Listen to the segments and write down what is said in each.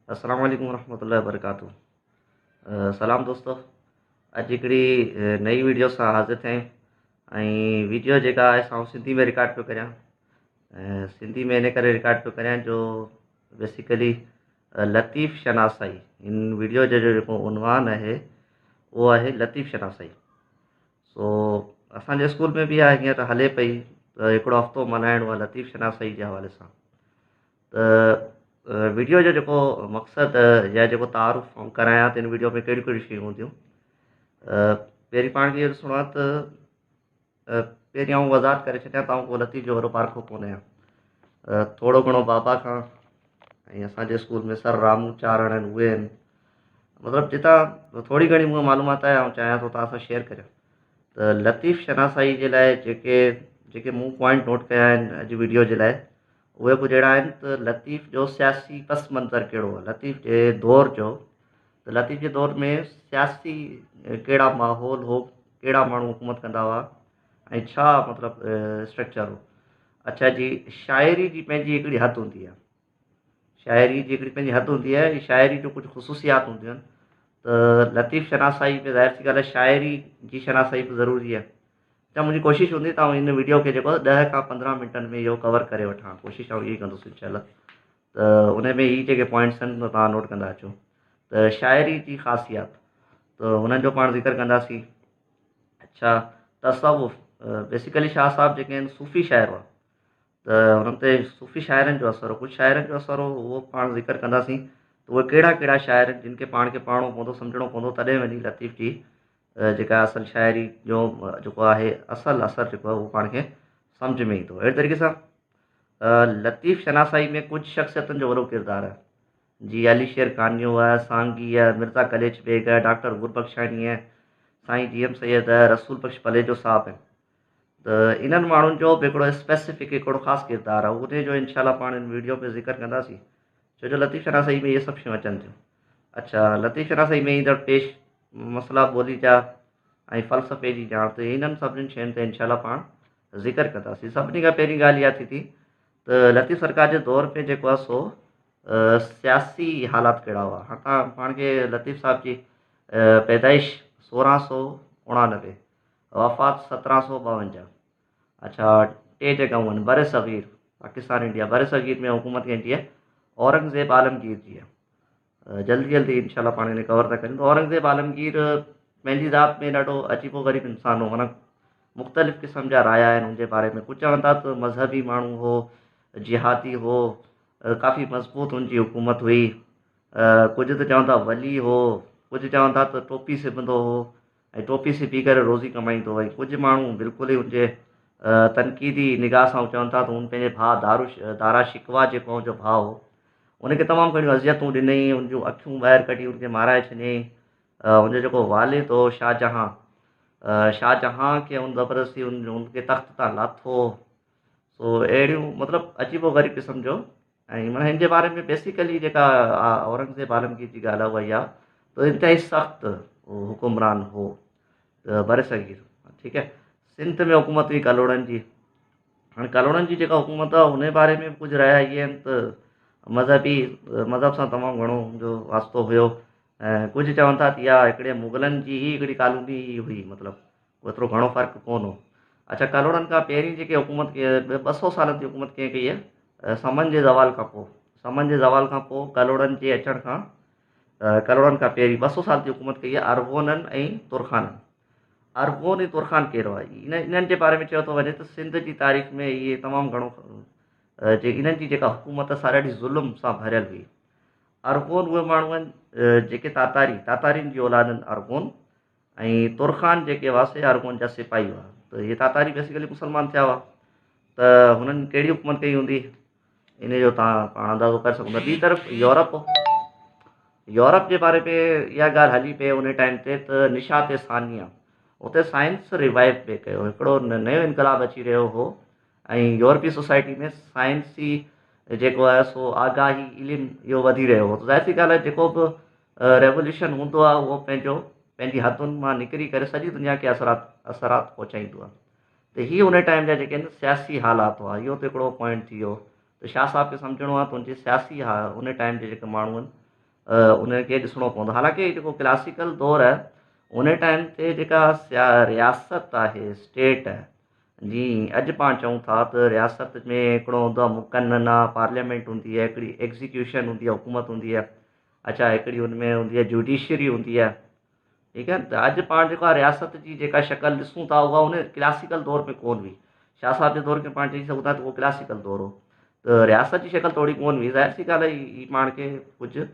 अस्सलाम वालेकुम वरहमतुल्लाहि वबरकातुहू। सलाम दोस्तों। अॼु हिकिड़ी नई वीडियो सां हाज़िर थिया आहियूं। वीडियो जेका आहे असां सिंधी में रिकॉर्ड पियो करियां। सिंधी में इन करे रिकॉर्ड पियो करियां जो बेसिकली लतीफ़ शनासाई। इन वीडियो जो जेको उनवान आहे उहो आहे लतीफ़ शनासाई। सो असांजे स्कूल में बि आहे, हींअर हले पई त हिकिड़ो हफ़्तो मल्हाइणो आहे लतीफ़ शनासाई जे हवाले सां। त वीडियो जो जेको मक़सदु या जेको तारुफ़ करायां त इन वीडियो में कहिड़ियूं कहिड़ियूं शयूं हूंदियूं। पहिरीं पाण खे इहो ॾिसणो आहे त पहिरीं आउं वज़ाहत करे छॾियां त को लतीफ़ जो वॾो पारखो कोन आहियां। थोरो घणो बाबा खां ऐं असांजे स्कूल में सर रामू चारण आहिनि, उहे आहिनि। मतिलबु जितां थोरी घणी मूंखे मालूमात आहे ऐं चाहियां थो तव्हां सां शेयर करियां। त लतीफ़ शनासाई जे लाइ जेके मूं पॉइंट नोट कया आहिनि अॼु वीडियो जे लाइ, उहे कुझु अहिड़ा आहिनि त लतीफ़ जो सियासी पस मंज़र कहिड़ो आहे, लतीफ़ जे दौर जो। त लतीफ़ जे दौर में सियासी कहिड़ा माहौल हो, कहिड़ा माण्हू हुकूमत कंदा हुआ ऐं छा मतिलबु स्ट्रक्चर हो। अच्छा जी, शाइरी जी पंहिंजी हिकिड़ी हदि हूंदी आहे। शाइरी जी हिकिड़ी पंहिंजी हदि हूंदी आहे। शाइरी जो कुझु ख़ुसूसियात हूंदियूं आहिनि। त लतीफ़ शनासाई में ज़ाहिर सी ॻाल्हि आहे शाइरी जी शनासाई बि ज़रूरी आहे। त मुंहिंजी कोशिशि हूंदी त हिन वीडियो खे जेको 10 खां 15 मिंटनि में इहो कवर करे वठां। कोशिशि इहा ई कंदुसि इनशाला। त उन में ई जेके पॉइंट्स आहिनि त तव्हां नोट कंदा अचो। त शाइरी जी ख़ासियत त हुननि जो पाण ज़िक्र कंदासीं। अच्छा, तसव्वुफ़ बेसिकली शाह साहब जेके आहिनि सूफ़ी शाइर हुआ, त हुननि ते सूफ़ी शाइरनि जो असरु हो, कुझु शाइरनि जो असरु हो, उहो पाण ज़िक्र कंदासीं। त उहे कहिड़ा कहिड़ा शाइर जिन खे पाण खे पढ़णो पवंदो, सम्झणो पवंदो, तॾहिं वञी लतीफ़ जी जेका असुलु शाइरी जो जेको आहे असुलु असरु जेको आहे उहो पाण खे सम्झ में ईंदो। अहिड़े तरीक़े सां लतीफ़ शनासाई में कुझु शख़्सियतुनि जो वॾो किरदारु आहे। जीअं अली शेर कानियो आहे, सांगी आहे, मिर्ज़ा कलेच बेग आहे, डॉक्टर गुरबख्शानी आहे, साईं जी एम सैयद आहे, रसूल बख्श पलेजो साहब आहिनि। त इन्हनि माण्हुनि जो बि हिकिड़ो स्पेसिफिक हिकिड़ो ख़ासि किरदारु आहे, उन जो इनशाला पाण इन वीडियो में ज़िक्र कंदासीं। छो जो लतीफ़ शनासाई में इहे सभु शयूं अचनि थियूं। अच्छा, लतीफ़ शनासाई में ईंदड़ पेश मसइला ॿोली जा ऐं फ़लसफ़े जी ॼाण, त इन्हनि सभिनीनि शयुनि ते इनशाला पाण ज़िक्र कंदासीं। सभिनी खां पहिरीं ॻाल्हि इहा थी त लतीफ़ सरकार जे दौर में जेको आहे सो सियासी हालात कहिड़ा हुआ। हाणे पाण खे लतीफ़ साहिब जी पैदाइश 1699, वफ़ात 1752। अच्छा, टे जॻहूं आहिनि। बर सग़ीर पाकिस्तान इंडिया, बर सग़ीर में हुकूमत कंहिंजी आहे, औरंगज़ेब आलमगीर जी आहे। जल्दी जल्दी इनशाला पाण हिन कवर था करियूं। त औरंगज़ेब आलमगीर पंहिंजी ज़ात में ॾाढो अजीबो ग़रीब इंसानु हो। माना मुख़्तलिफ़ क़िस्म जा राया आहिनि हुनजे बारे में। कुझु चवनि था त मज़हबी माण्हू हो, जिहादी हो, काफ़ी मज़बूत हुनजी हुकूमत हुई। कुझु त चवनि था वली हो, कुझु चवनि था त टोपी सिबंदो हो ऐं टोपी सिबी करे रोज़ी कमाईंदो। ऐं कुझु माण्हू बिल्कुलु ई हुनजे तनक़ीदी निगाह सां चवनि था त हुन पंहिंजे भाउ दारा शिकवा जेको हुनजो भाउ हो, उनखे तमामु घणियूं अज़ियतूं ॾिनई, हुनजूं अखियूं ॿाहिरि कढी हुनखे माराए छॾियईं। हुनजो जेको वालिद हो शाहजहां, शाहजहां खे हुन ज़बरदस्ती हुनखे तख़्त तां लाथो। सो अहिड़ियूं मतिलबु अजीबो ग़रीब क़िस्म जो। ऐं माना हिन जे बारे में बेसिकली जेका औरंगज़ेब आलमगीर जी ॻाल्हि आहे उहा इहा त इंतिहाई सख़्तु हुकुमरान हो बर सग़ीर। ठीकु आहे। सिंध में हुकूमत हुई कलोड़नि जी। हाणे कलोड़नि जी जेका हुकूमत आहे हुन बारे में कुझु रहिया इहे आहिनि त मज़हब सां तमामु घणो हुनजो वास्तो हुयो। ऐं कुझु चवनि था त इहा हिकिड़े मुग़लनि जी ई हिकिड़ी कॉलोनी हुई, मतिलबु एतिरो घणो फ़र्क़ु कोन हो। अच्छा, कलोड़नि खां पहिरीं जेके हुकूमत कई 200 सालनि जी हुकूमत कीअं कई आहे, समन जे ज़वाल खां पोइ। समन जे ज़वाल खां पोइ कलोड़नि जे अचण खां कलोड़नि खां पहिरीं 200 साल जी हुकूमत कई आहे अरगोननि ऐं तुरखाननि। अरगोन ऐं तुरखान कहिड़ो आहे, इन्हनि जे बारे में चयो थो वञे त सिंध जी तारीख़ में इहे तमामु घणो इन्हनि जी जेका हुकूमत सां ॾाढी ज़ुल्म सां भरियल हुई। अरगोन उहे माण्हू आहिनि जेके तातारियुनि जी औलाद आहिनि अरगोन। ऐं तुरखान जेके हुआ से अरगोन जा सिपाही हुआ। त इहे तातारी बेसिकली मुस्लमान थिया हुआ। त हुननि कहिड़ी हुकूमत कई हूंदी, इन जो तव्हां पाण अंदाज़ो करे सघो था। ॿी तरफ़ यूरोप जे बारे में इहा ॻाल्हि हली पई उन टाइम ते त निशात सानिया, उते साइंस रिवाइव पिए कयो, हिकिड़ो नयो इनकलाब अची रहियो हो। ऐं यूरोपी सोसाइटी में साइंसी जेको आहे सो आगाही इल्मु इहो वधी रहियो हो। त ज़ाहिर सी ॻाल्हि आहे जेको बि रेवोल्यूशन हूंदो आहे उहो पंहिंजी हदुनि मां निकिरी करे सॼी दुनिया खे असरात पहुचाईंदो आहे। त हीअ उन टाइम जा जेके आहिनि सियासी हालात हुआ। इहो त हिकिड़ो पॉइंट थी वियो। त शाह साहब खे सम्झणो आहे त हुनजी सियासी उन टाइम जे जेके माण्हू आहिनि उनखे ॾिसणो पवंदो। हालांकि जेको क्लासिकल दौरु आहे उन टाइम ते जेका रियासत आहे, स्टेट आहे, जीअं अॼु पाण चऊं था त रियासत में हिकिड़ो हूंदो आहे मुक़नन आहे, पार्लियामेंट हूंदी आहे, हिकिड़ी एग्ज़ीक्यूशन हूंदी आहे, हुकूमत हूंदी आहे। अच्छा, हिकिड़ी हुन में हूंदी आहे जुडिशरी हूंदी आहे। ठीकु आहे, त अॼु पाण जेको आहे रियासत जी जेका शक्ल ॾिसूं था उहा उन क्लासिकल दौर में कोन हुई। शाह साहब जे दौर खे पाण चई सघूं था त उहो क्लासिकल दौरु हो, त रियासत जी शक्ल थोरी कोन हुई। ज़ाहिर सी ॻाल्हि आहे ही पाण खे कुझु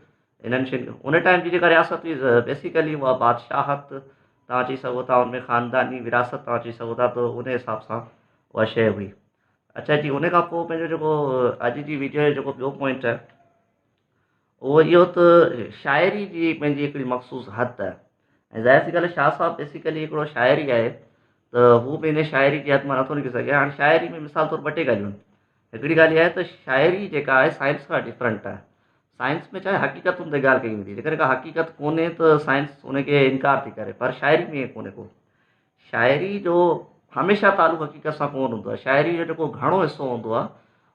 इन्हनि शयुनि उन टाइम जी जेका रियासत हुई बेसिकली उहा बादशाहत तव्हां चई सघो था, उनमें ख़ानदानी विरासत तव्हां चई सघो था, त उन हिसाब सां उहा शइ हुई। अच्छा जी, उन खां पोइ पंहिंजो जेको अॼु जी वीडियो जो जेको ॿियो पॉइंट आहे उहो इहो त शाइरी जी पंहिंजी हिकिड़ी मख़सूस हद आहे। ऐं ज़ाहिर सी ॻाल्हि आहे शाह साहब बेसिकली हिकिड़ो शाइर ई आहे, त हू बि इन शाइरी जी हद मां नथो निकिरी सघे। हाणे शाइरी में मिसाल तौरु ॿ टे ॻाल्हियूं आहिनि। हिकिड़ी ॻाल्हि इहा आहे त शाइरी जेका आहे साइंस खां डिफरेंट आहे। साइंस में छा आहे, हक़ीक़तुनि ते ॻाल्हि कई वेंदी आहे, जेकॾहिं का हक़ीक़त कोन्हे त साइंस उनखे इनकार थी करे, पर शाइरी में ईअं कोन्हे को। शाइरी जो हमेशह तालुक़ु हक़ीक़त सां कोन हूंदो आहे। शाइरी जो जेको घणो हिसो हूंदो आहे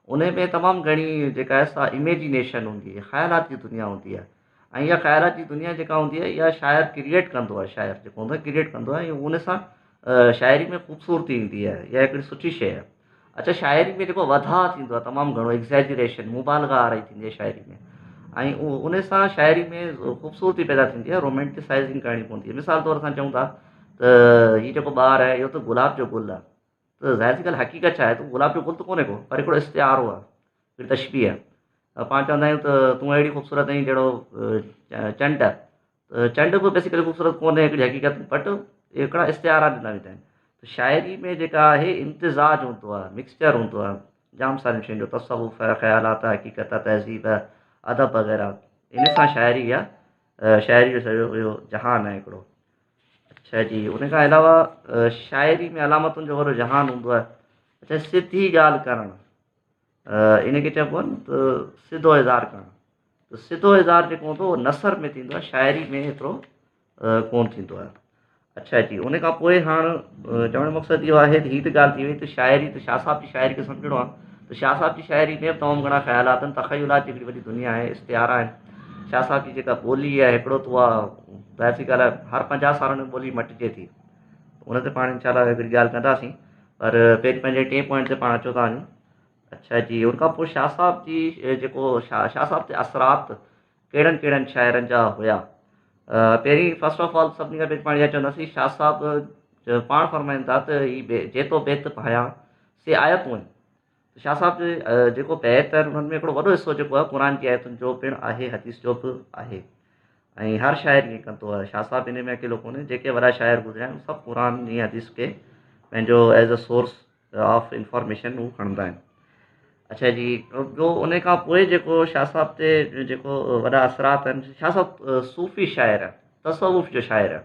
उन में तमामु घणी जेका आहे सा इमेजिनेशन हूंदी आहे, ख़्यालात जी दुनिया हूंदी आहे। ऐं इहा ख़्यालात जी दुनिया जेका हूंदी आहे इहा शाइर क्रिएट कंदो आहे, शाइर जेको हूंदो आहे क्रिएट कंदो आहे, ऐं उन सां शाइरी में ख़ूबसूरती ईंदी आहे। इहा हिकिड़ी सुठी शइ आहे। अच्छा, शाइरी में जेको वधाउ थींदो आहे तमामु घणो, एक्ज़ैजरेशन, मुबालगा वारी थींदी आहे शाइरी में, ऐं उन सां शाइरी में ख़ूबसूरती पैदा थींदी आहे, रोमेंटिसाइज़िंग करणी पवंदी आहे। मिसाल तौरु असां चऊं था त हीउ जेको ॿारु आहे इहो त गुलाब जो गुलु आहे, त ज़ाहिर सी ॻाल्हि हक़ीक़त छा आहे, त गुलाब जो गुलु त कोन्हे को, पर हिकिड़ो इस्तिआरो आहे, हिकिड़ी तशबीह आहे। पाण चवंदा आहियूं त तूं अहिड़ी ख़ूबसूरत आहीं जहिड़ो चंडु आहे, त चंड बि बेसिकली ख़ूबसूरत कोन्हे हिकिड़ी हक़ीक़त, बट हिकिड़ा इस्तिआरा ॾिना वेंदा आहिनि। त शाइरी में जेका आहे इम्तिज़ाज हूंदो आहे, मिक्सचर हूंदो आहे जाम सारियूं शयुनि जो, तसव्वुफ़ आहे, ख़्यालात आहे, हक़ीक़त आहे, तहज़ीब आहे, अदब वग़ैरह। इन सां शाइरी आहे, शाइरी जो सॼो इहो जहान आहे हिकिड़ो। अच्छा जी, उन खां अलावा शाइरी में अलामतुनि जो वॾो जहान हूंदो आहे। अच्छा, सिधी ॻाल्हि करणु, इनखे चइबो आहे न त सिधो इज़ार करणु। त सिधो इज़ार जेको हूंदो उहो नसर में थींदो आहे, शाइरी में एतिरो कोन थींदो आहे। अच्छा जी, उन खां पोइ हाणे चवण जो मक़सदु इहो आहे त हीअ त ॻाल्हि थी वई त शाइरी, त शाह साहब जी शाइरी खे सम्झणो आहे त शाह साहब जी शाइरी में तमामु घणा ख़्यालात आहिनि, तख़यलात जी हिकिड़ी वॾी दुनिया आहे, इश्तिहारा आहिनि। शाह साहब जी जेका ॿोली आहे हिकिड़ो त उहा ज़ाहिर सी ॻाल्हि आहे हर 50 सालनि में ॿोली मटिजे थी, उन ते पाण इंशाल्लाह हिकिड़ी ॻाल्हि कंदासीं, पर पहिरीं पंहिंजे टे पॉइंट ते पाण अचो था वञूं। अच्छा जी, उनखां पोइ शाह साहब जी जेको शाह साहब ते असरात कहिड़नि कहिड़नि शाइरनि जा हुया। पहिरीं फस्ट ऑफ ऑल सभिनी खां पहिरीं पाण इहा चवंदासीं, शाह साहब पाण फरमाइनि था त ही जेतो बेत पायां से आयतूं आहिनि। शाह साहब जे जेको बैत आहिनि उन्हनि में हिकिड़ो वॾो हिसो जेको आहे क़ुर जी आयतुनि जो पिणु आहे, हदीस जो बि आहे। ऐं हर शाइर ईअं कंदो आहे, शाह साहब इन में अकेलो कोन्हे, जेके वॾा शाइर गुज़रिया आहिनि सभु क़ुर जी हदीस खे पंहिंजो as a source of information हू खणंदा आहिनि। अच्छा जी, ॿियो उन खां पोइ जेको शाह साहब ते जेको वॾा असरात आहिनि, शाह साहब सूफ़ी शाइर आहे, तसव्वुफ़ जो शाइर आहे।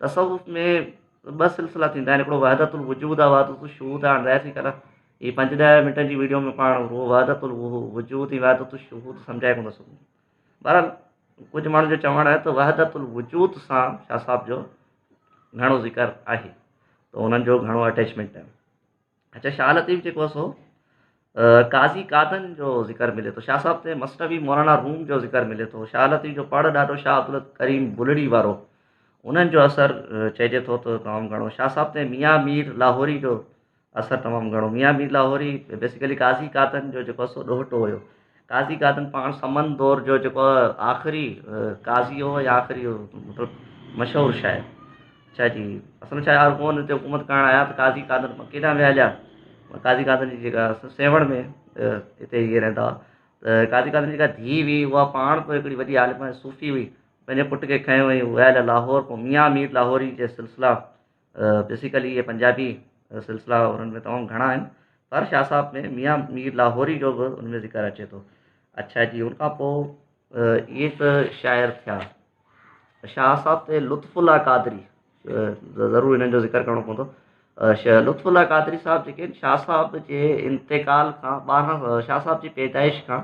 तसव्वुफ़ में ॿ सिलसिला थींदा आहिनि, हिकिड़ो वहदतुल वजूद आहे, वहदतुल शुहूद आहे। ज़ाहिर सी ॻाल्हि आहे हीअ 5-10 मिंटनि जी वीडियो में पाण उहो वहदतुल वजूद ऐं वहदतुल शुहूद सम्झाए कोन था सघूं। बहरहाल कुझु माण्हुनि जो चवणु आहे त वहदतुल वजूद सां शाह साहब जो घणो ज़िक्र आहे, त उन्हनि जो घणो अटैचमेंट आहे। अच्छा, शाह लतीफ़ जेको आहे सो काज़ी कादन जो ज़िक्र मिले थो, शाह साहब ते मस्तवी मौलाना रूम जो ज़िक्र मिले थो, शाह लतीफ़ जो पढ़ ॾाढो शाह अब्दुल करीम बुलड़ी वारो, उन्हनि जो असरु चइजे थो त तमामु घणो। शाह साहब ते मियां मीर लाहौरी जो असरु तमामु घणो। मियां मीर लाहौरी बेसिकली काज़ी कादन जो जेको आहे सो ॾोहिटो हुयो। काज़ी कादन पाण समन दौर जो जेको आख़िरी काज़ी हो या आख़िरी मतिलबु मशहूरु शाइर। अच्छा जी, असल में छा आहे, कोन हिते हुकूमत करणु आया त काज़ी कादन केॾां विया हलिया, काज़ी कादन जी जेका सेवण में हिते इहे रहंदा हुआ, त काज़ी कादन जी जेका धीउ हुई उहा पाण बि हिकिड़ी वॾी आलिमा सूफ़ी हुई, पंहिंजे पुट खे खयों हुई, विया हलिया लाहौर। पोइ मियां मीर लाहौरी जे सिलसिला बेसिकली इहे पंजाबी सिलसिला उन्हनि में तमामु घणा आहिनि, पर शाह साहब में मियां मीर लाहौरी जो बि उनमें ज़िक्र अचे थो। अच्छा जी, उनखां पोइ इहे त शाइर थिया। शाह साहब ते लुत्फुल्ला क़ादरी, ज़रूरु हिननि जो ज़िक्र करिणो पवंदो। लुत्फुल्ला क़ादरी साहब जेके आहिनि, शाह साहब जे इंतिकाल खां 12 शाह साहब जी पैदाइश खां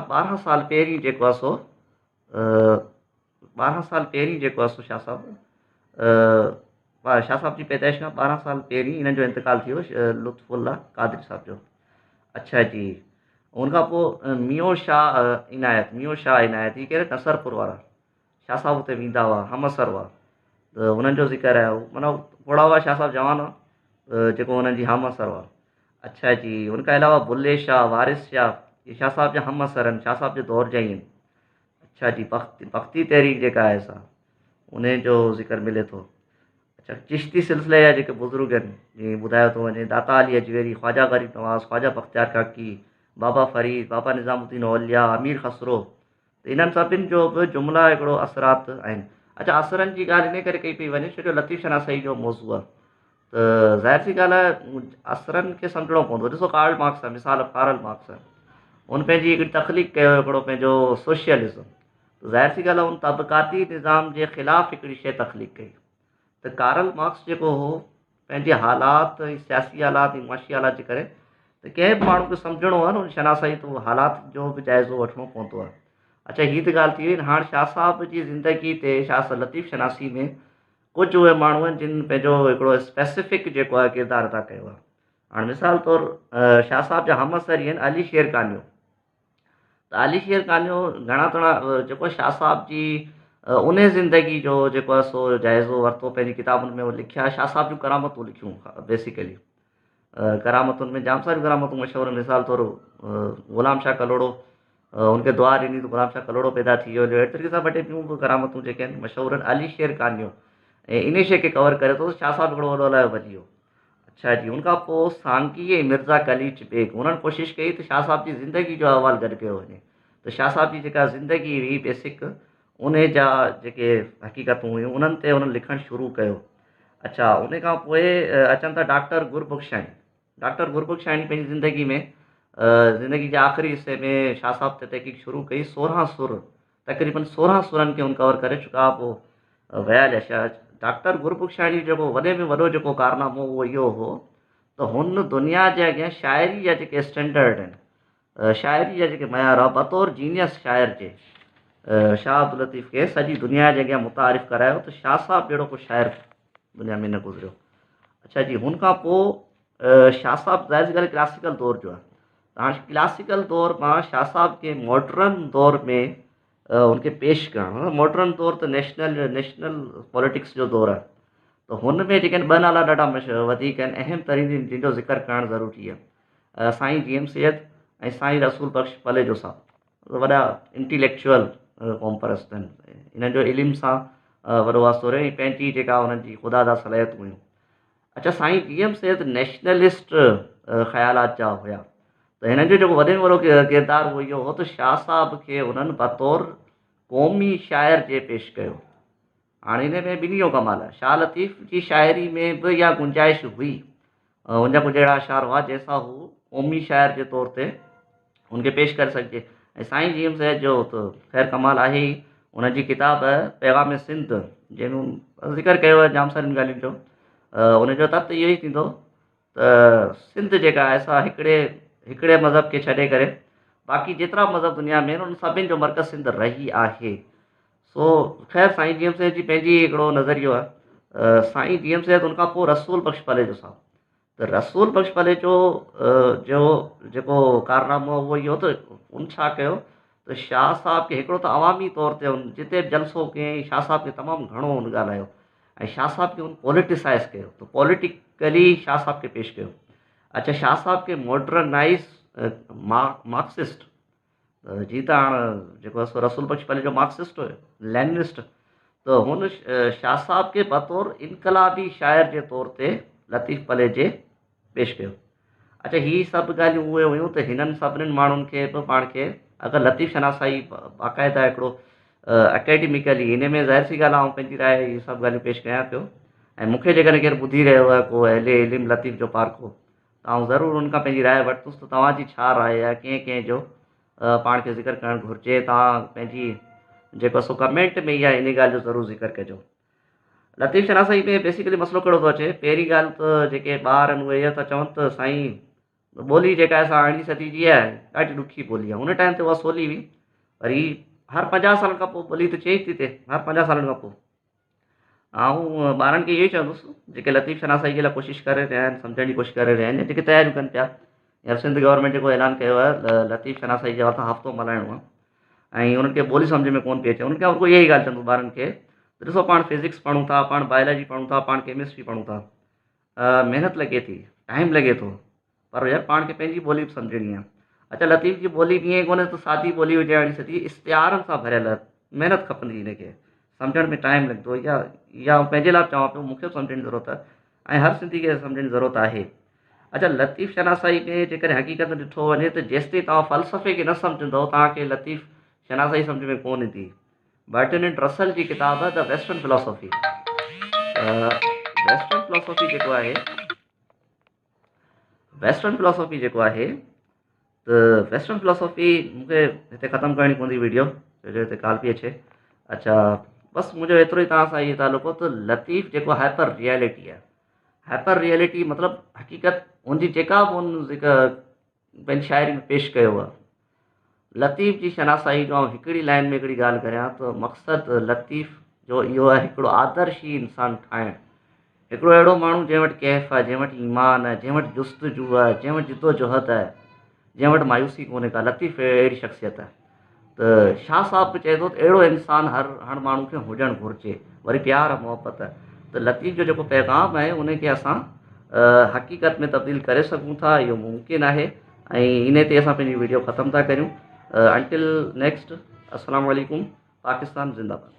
12 साल पहिरीं जेको आहे सो 12 साल पहिरीं जेको आहे सो शाह साहब जी पैदाइश खां 12 साल पहिरीं हिननि जो इंतिकाल थी वियो, लुत्फुल्ला क़ादरी साहब जो। अच्छा जी, उनखां पोइ मियों शाह इनायत ही कहिड़े नसरपुर वारा शाह साहिबु हुते वेंदा हुआ, हमसर हुआ, त हुननि जो ज़िक्र आहे। माना थोरा हुआ शाह साहिबु जवान हुआ, जेको हुननि जी हमसर हुआ। अच्छा जी, उनखां अलावा बुल्ले शाह, वारिस शाह, इहे शाह साहिब जा हमसर आहिनि, शाह साहिब जे दौर जा ई आहिनि। अच्छा जी, बख्ती तहरीक जेका आहे सा उन जो ज़िक्र मिले थो। अच्छा, चिश्ती सिलसिले जा जेके बुज़ुर्ग आहिनि, जीअं ॿुधायो थो वञे, दाता अली अजवेरी, ख्वाजा ग़रीब नवाज़, ख्वाजा बख्तियार काकी, बाबा फरीद, बाबा निज़ामुद्दीन औलिया, अमीर ख़सरो, त इन्हनि सभिनि जो बि जुमिला हिकिड़ो असरात आहिनि। अच्छा, असरनि जी ॻाल्हि इन करे कई पई वञे छो जो लतीफ़ शनासई जो मौज़ू आहे, त ज़ाहिर सी ॻाल्हि आहे असरनि खे सम्झणो पवंदो। ॾिसो, कार्ल मार्क्स आहे, मिसाल कार्ल मार्क्स आहे, हुन पंहिंजी हिकिड़ी तख़लीक़ कयो हिकिड़ो पंहिंजो सोशलिज़म, त ज़ाहिर सी ॻाल्हि आहे हुन तबक़ाती निज़ाम जे ख़िलाफ़ु हिकिड़ी शइ तख़लीक़ कई। त कार्ल मार्क्स जेको हो, पंहिंजे हालात ऐं सियासी हालात ऐं मुआशी हालात जे करे, त कंहिं बि माण्हू खे सम्झणो आहे न, हुन शनासाई तो हालात जो बि जाइज़ो वठिणो पवंदो आहे। अच्छा, हीअ त ॻाल्हि थी वई। हाणे शाह साहिब जी ज़िंदगी ते शाह लतीफ़ शनासी में कुझु उहे माण्हू आहिनि जिन पंहिंजो हिकिड़ो स्पेसिफिक जेको आहे किरदारु अदा कयो आहे। हाणे मिसाल तौरु शाह साहिब जा हमसर ई आहिनि अली शेर कानियो। त अली शेर कानियो घणा तणा जेको शाह साहिब जी उन ज़िंदगी जो जेको आहे सो जाइज़ो वरितो, पंहिंजी किताबुनि में उहो लिखिया, शाह साहिब जूं करामतूं लिखियूं बेसिकली। करामतुनि में जाम सारियूं करामतूं मशहूरु आहिनि। मिसाल तौरु ग़ुलाम शाह कलोड़ो, हुनखे दुआ ॾिनी त ग़ुलाम शाह कलोड़ो पैदा थी वियो। अहिड़े तरीक़े सां ॿ टे ॿियूं बि करामतूं जेके आहिनि मशहूरु आहिनि। अली शेर कानियो ऐं इन शइ खे कवर करे थो, शाह साहिबु हिकिड़ो वॾो अलाए वधी वियो। अच्छा जी, हुनखां पोइ सांगी ऐं मिर्ज़ा कलीच बेग, हुननि कोशिशि कई त शाह साहिब जी ज़िंदगी जो अहवालु गॾु कयो वञे। त शाह साहिब जी जेका ज़िंदगी हुई बेसिक, उन जा जेके हक़ीक़तूं हुयूं उन्हनि ते हुननि लिखणु शुरू कयो। अच्छा, उन खां पोइ अचनि था डॉक्टर गुरबख्शानी। डॉक्टर गुरबख्शानी पंहिंजी ज़िंदगी में ज़िंदगी जे आख़िरी हिसे में शाह साहिब ते तहक़ीक़ शुरू कई। 16 सुर, तक़रीबन 16 सुरनि खे हुन कवर करे चुका। पोइ विया जशा। डॉक्टर गुरबख्शानी जेको वॾे में वॾो जेको कारनामो उहो इहो हो त हुन दुनिया जे अॻियां शाइरी जा जेके स्टैंडर्ड आहिनि, शाइरी जा जेके मयार आहे, बतौर जीनियस शाइर जे शाह अब्दुल लतीफ़ खे सॼी दुनिया जे अॻियां मुतारिफ़ करायो त शाह साहिबु जहिड़ो को शाइर दुनिया में न गुज़रियो। अच्छा जी, हुन खां पोइ शाह साहिबु ज़ाहिर सी ॻाल्हि क्लासिकल दौर जो आहे। त हाणे क्लासिकल दौर मां शाह साहिब खे मॉडर्न दौर में हुनखे पेश करणु, मॉडर्न दौर त नेशनल पॉलिटिक्स जो दौरु आहे। त हुन में जेके आहिनि ॿ नाला ॾाढा वधीक आहिनि, अहम तरीन जिन जो ज़िक्र करणु ज़रूरी आहे। साईं जी एम सैयद ऐं साईं रसूल बख़्श पलेजो साहब, वॾा इंटेलेक्चुअल क़ौम परस्त आहिनि। इन्हनि जो इल्म सां वॾो वास्तो रहियो ऐं पंहिंजी जेका हुननि जी ख़ुदा सलाहियतूं हुयूं। अच्छा, साईं जी एम सैयद नेशनलिस्ट ख़्यालात जा हुया। त हिननि जो जेको वॾे में वॾो किरदारु उहो इहो हो त शाह साहिब खे हुननि बतौर क़ौमी शाइर जे पेश कयो। हाणे हिन में ॿिन्ही जो कमाल आहे। शाह लतीफ़ जी शाइरी में बि इहा गुंजाइश हुई, हुनजा कुझु अहिड़ा अशार हुआ जंहिंसां हू क़ौमी शाइर जे तौर ते हुनखे पेश करे सघिजे। ऐं साईं जी एम सैयद जो त ख़ैर कमाल आहे ई। हुनजी किताब पैगाम सिंध, जंहिंमें ज़िक्र कयो आहे जाम सारियुनि ॻाल्हियुनि जो, हुनजो तर्त इहो ई थींदो त सिंध जेका आहे सा हिकिड़े मज़हब खे छॾे करे बाक़ी जेतिरा मज़हब दुनिया में आहिनि उन सभिनि जो मर्कज़ सिंध रही आहे। सो ख़ैर साईं जी एम सैयद जी पंहिंजी हिकिड़ो नज़रियो आहे। साईं जी एम सैयद हुनखां पोइ रसूल बख़्श पलेजो साहब। त रसूल बख़्श पलेजो जो जेको कारनामो उहो इहो त उन छा कयो त शाह साहिब खे हिकिड़ो त अवामी तौर ते हुन जिते बि जलसो कयईं, शाह साहिब खे तमामु घणो हुन ॻाल्हायो ऐं शाह साहिब खे हुन पॉलिटिसाइज़ कयो, त पॉलिटिकली शाह साहिब खे पेश कयो। अच्छा, शाह साहिब खे मॉडर्नाइज़ मार्क्सिस्ट, जी त हाणे जेको आहे सो रसूल बख़्श पलेजो मार्क्सिस्ट हुयो, लेनिनिस्ट। त हुन शाह साहिब खे बतौर इनकलाबी शाइर जे तौर ते लतीफ़ पलेजे पेश कयो। अच्छा, हीअ सभु ॻाल्हियूं उहे हुयूं त हिननि सभिनीनि माण्हुनि खे बि पाण खे अगरि लतीफ़ शनासाई बाक़ाइदा हिकिड़ो अकेडमिकली हिन में ज़ाहिर सी ॻाल्हि आहे, आउं पंहिंजी राय इहे सभु ॻाल्हियूं पेश कयां पियो। ऐं मूंखे जेकॾहिं केरु ॿुधी रहियो आहे को अहले इल्म लतीफ़ जो पार्को, त आउं ज़रूरु हुन खां पंहिंजी राय वठंदुसि त तव्हांजी छा राय आहे, कंहिं जो पाण खे ज़िक्र करणु घुरिजे। तव्हां पंहिंजी जेको सो कमेंट में इहा इन ॻाल्हि जो ज़रूरु ज़िक्र कजो। लतीफ़ शनासाई में बेसिकली मसइलो कहिड़ो थो अचे, पहिरीं ॻाल्हि त जेके ॿार आहिनि उहे इहा था चवनि त साईं ॿोली जेका आहे असां 18वीं सदी जी आहे, ॾाढी ॾुखी ॿोली आहे। हुन टाइम ते उहा सवली हुई, वरी हर 50 सालनि खां पोइ ॿोली त चेंज थी थिए, हर 50 सालनि खां पोइ। ऐं ॿारनि खे इहो ई चवंदुसि जेके लतीफ़ शनासाई जे लाइ कोशिशि करे रहिया आहिनि, सम्झण जी कोशिशि करे रहिया आहिनि, जेके तयारियूं कनि पिया, हींअर सिंध गवर्नमेंट जेको ऐलान कयो आहे लतीफ़ शनासाई जे हथां हफ़्तो मल्हाइणो आहे ऐं उन्हनि खे ॿोली सम्झ में कोन पई अचे। उन्हनि खे रुॻो इहा ई ॻाल्हि चवंदो ॿारनि खे त ॾिसो पाण फिज़िक्स पढ़ूं था, पाण बायोलॉजी पढ़ूं था, पाण केमिस्ट्री पढ़ूं था, महिनत लॻे थी, टाइम लॻे थो, पर यार पाण खे पंहिंजी ॿोली बि सम्झणी आहे। अच्छा, लतीफ़ जी ॿोली ईअं कोन्हे त सादी ॿोली हुजे अहिड़ी सॼी इश्तिहारनि सां भरियल आहे, महिनत खपंदी हिनखे, सम्झण में टाइम लॻंदो। या पंहिंजे लाइ चवां पियो, मूंखे सम्झण जी ज़रूरत आहे ऐं हर सिंधी खे सम्झण जी ज़रूरत आहे। अच्छा, लतीफ़ शनासाई में जेकर हक़ीक़त ॾिठो वञे त जेसिताईं तव्हां फ़लसफ़े खे न सम्झंदव तव्हांखे लतीफ़ शनासाई सम्झ में कोन ईंदी। बर्टनैंड रसल जी किताबु आहे the western philosophy. Western philosophy जेको आहे, वेस्टर्न फिलोसॉफी जेको आहे त वेस्टर्न फिलोसॉफी मूंखे हिते ख़तमु करणी पवंदी वीडियो, छो जो हिते कॉल पई अचे। अच्छा, बसि मुंहिंजो एतिरो ई तव्हां सां इहो तालुको त लतीफ़ जेको हाइपर रियलिटी आहे, हाइपर रियलिटी मतिलबु हक़ीक़त हुनजी जेका बि हुन जेका पंहिंजी शाइरी में पेश कयो आहे, लतीफ़ जी शनासाई जो हिकिड़ी लाइन में हिकिड़ी ॻाल्हि करियां त मक़सदु लतीफ़ जो इहो आहे हिकिड़ो आदर्शी इंसानु ठाहिणु, हिकिड़ो अहिड़ो माण्हू जंहिं वटि कैफ़ आहे, जंहिं वटि ईमान आहे, जंहिं वटि जुस्तजू आहे, जंहिं वटि जिदोजहद आहे, जंहिं वटि मायूसी कोन्हे का। लतीफ़ अहिड़ी शख़्सियत आहे। त शाह साहब बि चए थो त अहिड़ो इंसानु हर माण्हू खे हुजणु घुरिजे। वरी प्यार मुहबत आहे त लतीफ़ जो जेको पैगाम आहे उनखे असां हक़ीक़त में तब्दील करे सघूं था, इहो मुमकिन आहे। ऐं इन ते असां पंहिंजी वीडियो ख़तमु था करियूं। अंटिल नेक्स्ट, अस्सलाम वालेकुम, पाकिस्तान ज़िंदाबाद।